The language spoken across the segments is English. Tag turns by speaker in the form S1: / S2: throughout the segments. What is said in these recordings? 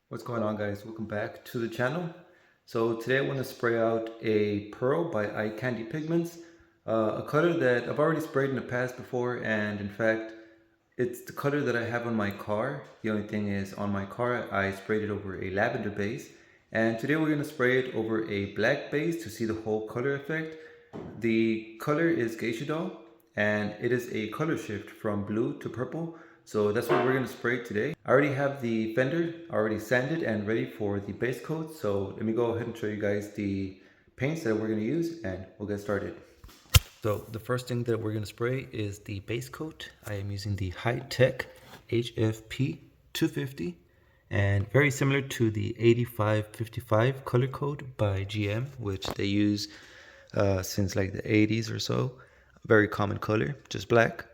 S1: What's going on, guys? Welcome back to the channel. So today I want to spray out a Pearl by Eye Candy Pigments, a color that I've already sprayed in the past before, and in fact it's the color that I have on my car. The only thing is, on my car I sprayed it over a lavender base, and today we're going to spray it over a black base to see the whole color effect. The color is Geisha Doll, and it is a color shift from blue to purple. So that's what we're going to spray today. I already have the fender already sanded and ready for the base coat. So let me go ahead and show you guys the paints that we're going to use, and we'll get started. So the first thing that we're going to spray is the base coat. I am using the High-Tech HFP 250, and very similar to the 8555 color code by GM, which they use since like the 80s or so. Very common color, just black.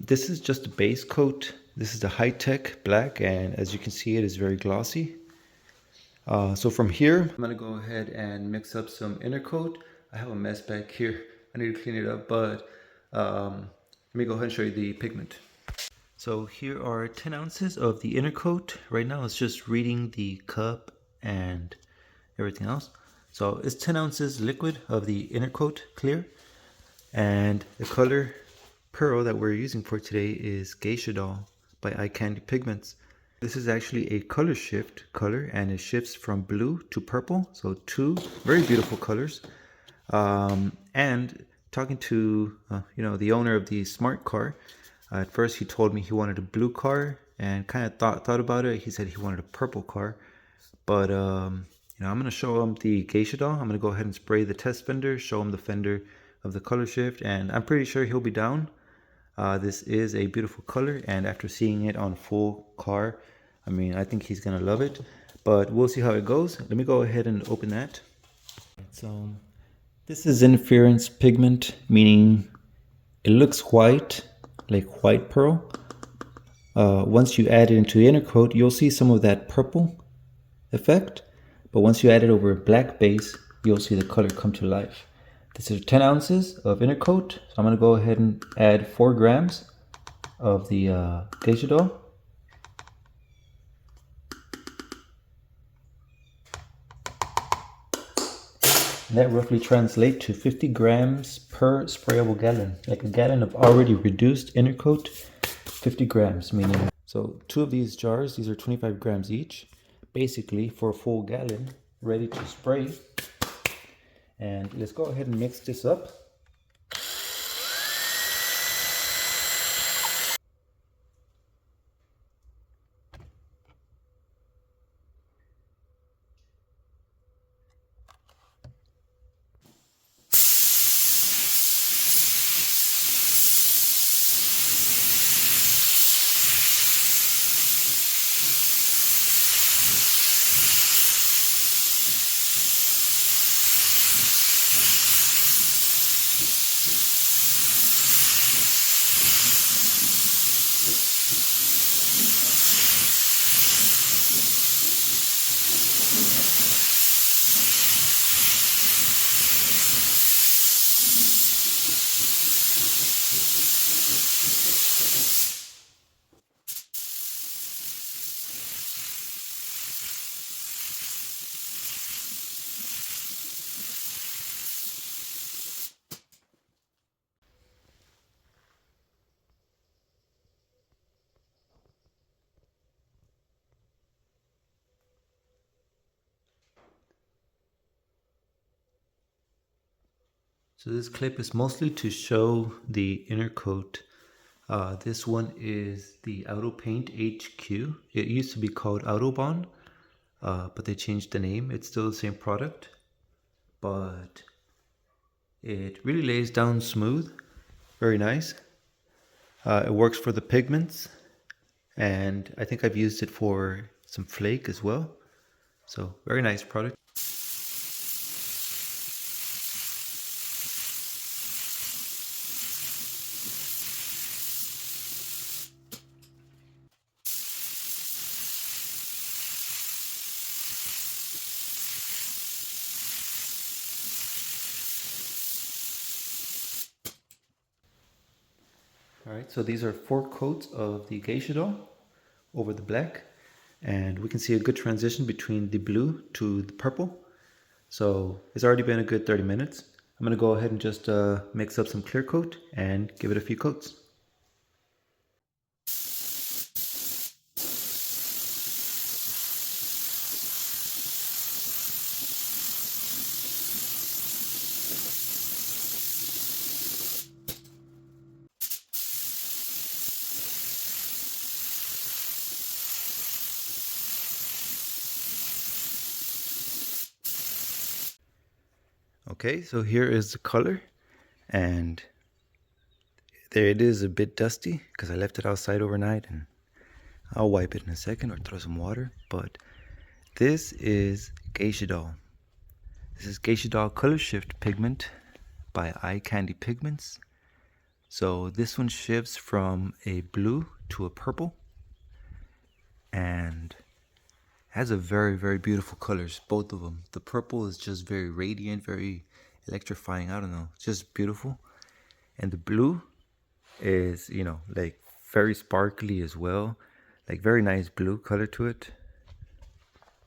S1: This is just a base coat. This is the High-Tech black, and as you can see, it is very glossy. So from here, I'm gonna go ahead and mix up some inner coat. I have a mess back here. I need to clean it up, but let me go ahead and show you the pigment. So here are 10 ounces of the inner coat. Right now it's just reading the cup and everything else. So it's 10 ounces liquid of the inner coat, clear. And the color Pearl that we're using for today is Geisha Doll by Eye Candy Pigments. This is actually a color shift color, and it shifts from blue to purple. So two very beautiful colors. And talking to the owner of the smart car, at first he told me he wanted a blue car, and kind of thought about it. He said he wanted a purple car, but I'm gonna show him the Geisha Doll. I'm gonna go ahead and spray the test fender, show him the fender of the color shift, and I'm pretty sure he'll be down. This is a beautiful color, and after seeing it on full car, I think he's gonna love it, but we'll see how it goes. Let me go ahead and open that. So this is interference pigment, meaning it looks white, like white pearl. Once you add it into the inner coat, you'll see some of that purple effect, but once you add it over a black base, you'll see the color come to life. This is 10 ounces of inner coat, so I'm going to go ahead and add 4 grams of the Geisha Doll. And that roughly translates to 50 grams per sprayable gallon, like a gallon of already reduced inner coat, 50 grams, meaning, so 2 of these jars, these are 25 grams each, basically for a full gallon, ready to spray. And let's go ahead and mix this up. So this clip is mostly to show the inner coat. This one is the Auto Paint HQ. It used to be called Autobahn, but they changed the name. It's still the same product, but it really lays down smooth. Very nice. It works for the pigments, and I think I've used it for some flake as well. So very nice product. All right, so these are 4 coats of the geisha doll over the black, and we can see a good transition between the blue to the purple. So it's already been a good 30 minutes. I'm gonna go ahead and just mix up some clear coat and give it a few coats. Okay, so here is the color, and there it is, a bit dusty because I left it outside overnight, and I'll wipe it in a second or throw some water. But this is Geisha Doll. This is Geisha Doll Colorshift pigment by Eye Candy Pigments. So this one shifts from a blue to a purple and has a very beautiful colors, both of them. The purple is just very radiant, very electrifying. I don't know, it's just beautiful. And the blue is, you know, like very sparkly as well, like very nice blue color to it.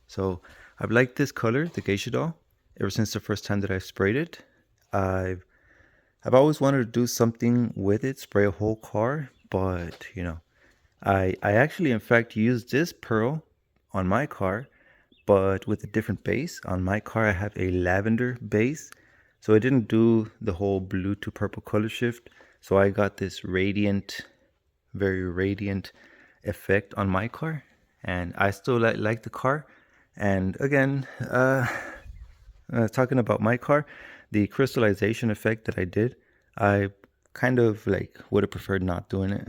S1: So I've liked this color, the Geisha Doll, ever since the first time that I sprayed it. I've always wanted to do something with it, spray a whole car, but you know, I actually in fact used this pearl on my car, but with a different base. On my car I have a lavender base, so I didn't do the whole blue to purple color shift. So I got this radiant, very radiant effect on my car, and I still like the car. And again, talking about my car, the crystallization effect that I did, I kind of like would have preferred not doing it.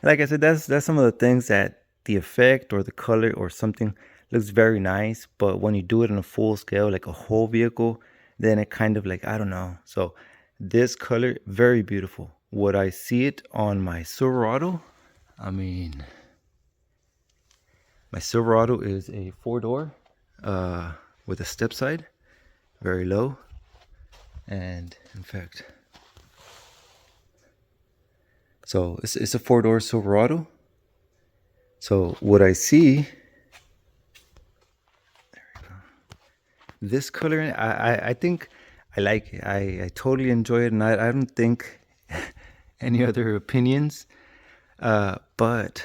S1: Like I said, that's some of the things that the effect or the color or something looks very nice, but when you do it on a full scale, like a whole vehicle, then it kind of like, I don't know. So this color, very beautiful. Would I see it on my Silverado? I mean, my Silverado is a 4-door with a step side, very low. And in fact, so it's a 4-door Silverado. So what I see, there we go. This color, I think I like it. I totally enjoy it, and I don't think any other opinions. But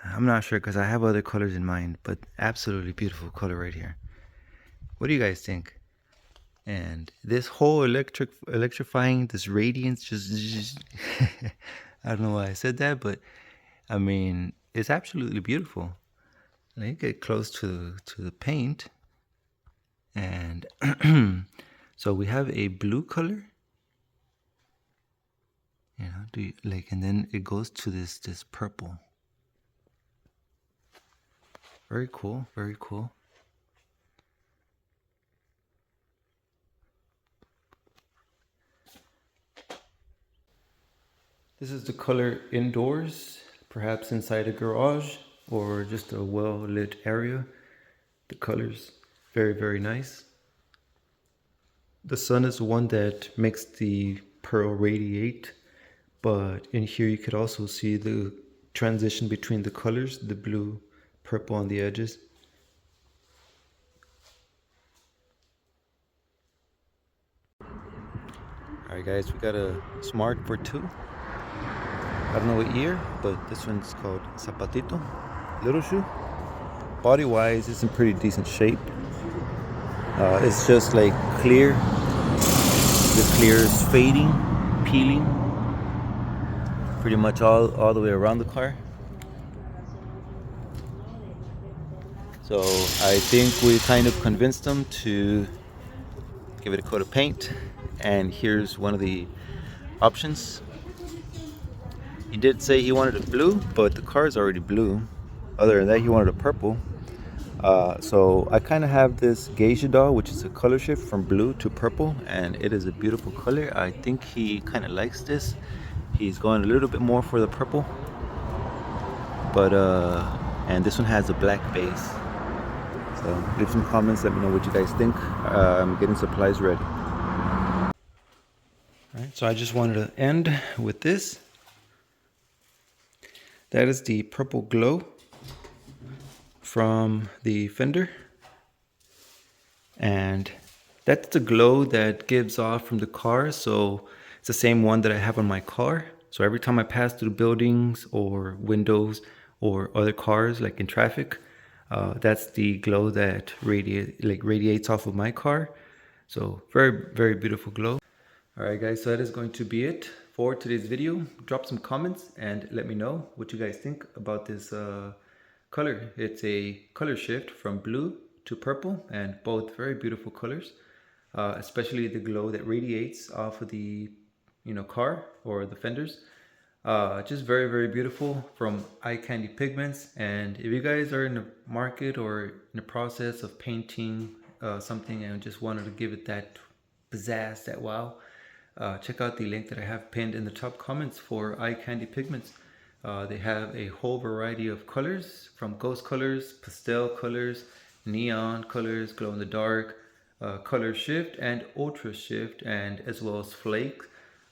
S1: I'm not sure because I have other colors in mind. But absolutely beautiful color right here. What do you guys think? And this whole electrifying, this radiance, just I don't know why I said that, but I mean, it's absolutely beautiful. Let me get close to the paint, and so we have a blue color, you know, and then it goes to this purple. Very cool, very cool. This is the color indoors, perhaps inside a garage or just a well-lit area. The colors very nice. The sun is the one that makes the pearl radiate, but in here you could also see the transition between the colors, the blue, purple on the edges. Alright guys, we got a Smart for 2. I don't know what year, but this one's called Zapatito, little shoe. Body wise, it's in pretty decent shape. It's just like clear. The clear is fading, peeling, pretty much all the way around the car. So I think we kind of convinced them to give it a coat of paint, and here's one of the options. He did say he wanted a blue, but the car is already blue. Other than that, he wanted a purple. So I kind of have this geisha doll, which is a color shift from blue to purple, and it is a beautiful color. I think he kind of likes this. He's going a little bit more for the purple, but and this one has a black base. So leave some comments, let me know what you guys think. I'm getting supplies ready. All right, so I just wanted to end with this. That is the purple glow from the fender, and that's the glow that gives off from the car. So it's the same one that I have on my car. So every time I pass through buildings or windows or other cars, like in traffic, that's the glow that radiates off of my car. So very, very beautiful glow. All right, guys, so that is going to be it for today's video. Drop some comments and let me know what you guys think about this color. It's a color shift from blue to purple, and both very beautiful colors, especially the glow that radiates off of the car or the fenders. Just very, very beautiful from Eye Candy Pigments. And if you guys are in the market or in the process of painting something and just wanted to give it that pizzazz, that wow, check out the link that I have pinned in the top comments for Eye Candy Pigments. They have a whole variety of colors, from ghost colors, pastel colors, neon colors, glow in the dark, color shift and ultra shift, and as well as flake.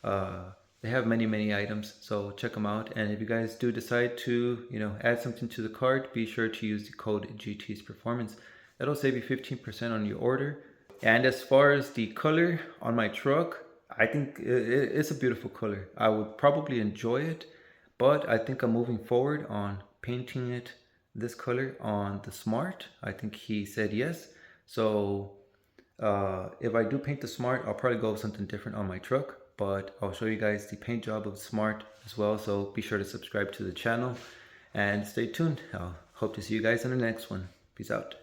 S1: They have many, many items, so check them out. And if you guys do decide to add something to the cart, be sure to use the code GT's Performance. That'll save you 15% on your order. And as far as the color on my truck, I think it's a beautiful color. I would probably enjoy it, but I think I'm moving forward on painting it this color on the Smart. I think he said yes. So if I do paint the Smart, I'll probably go with something different on my truck, but I'll show you guys the paint job of the Smart as well. So be sure to subscribe to the channel and stay tuned. I'll hope to see you guys in the next one. Peace out.